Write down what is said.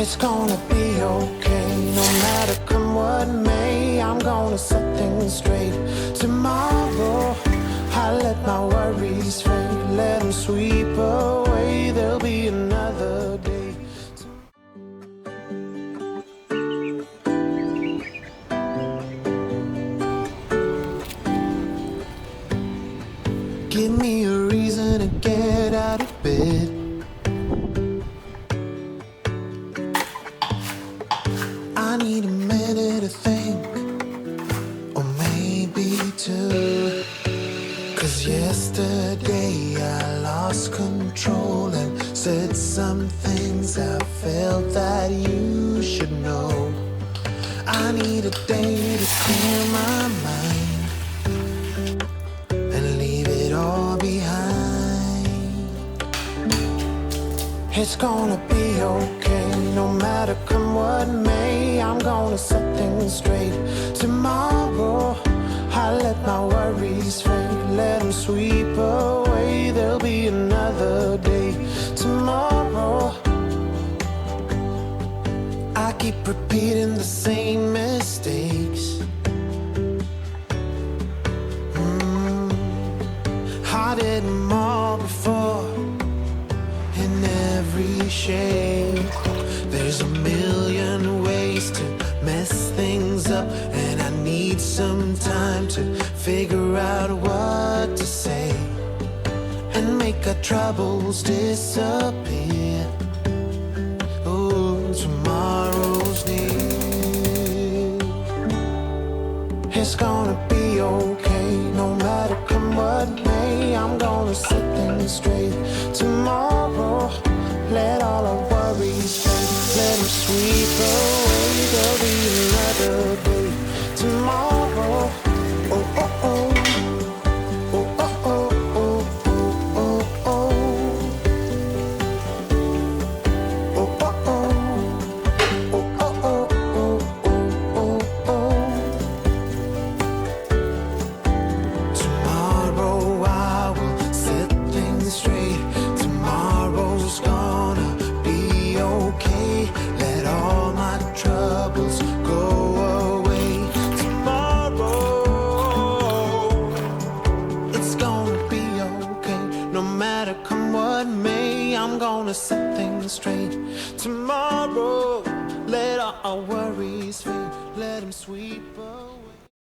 It's gonna be okay, no matter come what may. I'm gonna set things straight. Tomorrow, I let my worries fade, let them sweep away. There'll be another day. Give me a reason to get out of bed. I need a minute to think, or maybe two. 'Cause yesterday I lost control and said some things I felt that you should know. I need a day to clear my mind and leave it all behind. It's gonna be okay, no matter come what may. I'm gonna set things straight. Tomorrow, I let my worries fade, let them sweep away. There'll be another day. Tomorrow, I keep repeating the same mistakes. I did them all before, in every shade. There's a million ways to mess things up, and I need some time to figure out what to say and make our troubles disappear. Oh, tomorrow's near. It's gonna be okay, no matter come what may. I'm gonna set things straight. Tomorrow, let all our worries fade, let them sweep away. There'll be another day. Tomorrow, oh, oh, oh. Oh, oh, oh, oh, oh, oh, oh. Oh, oh, oh. Oh, oh, oh, oh, oh, oh, oh. Tomorrow I will set things straight. Tomorrow's gonna be okay. Let all my troubles go away. Tomorrow, it's gonna be okay, no matter come what may. I'm gonna set things straight. Tomorrow, let all our worries fade, let them sweep away.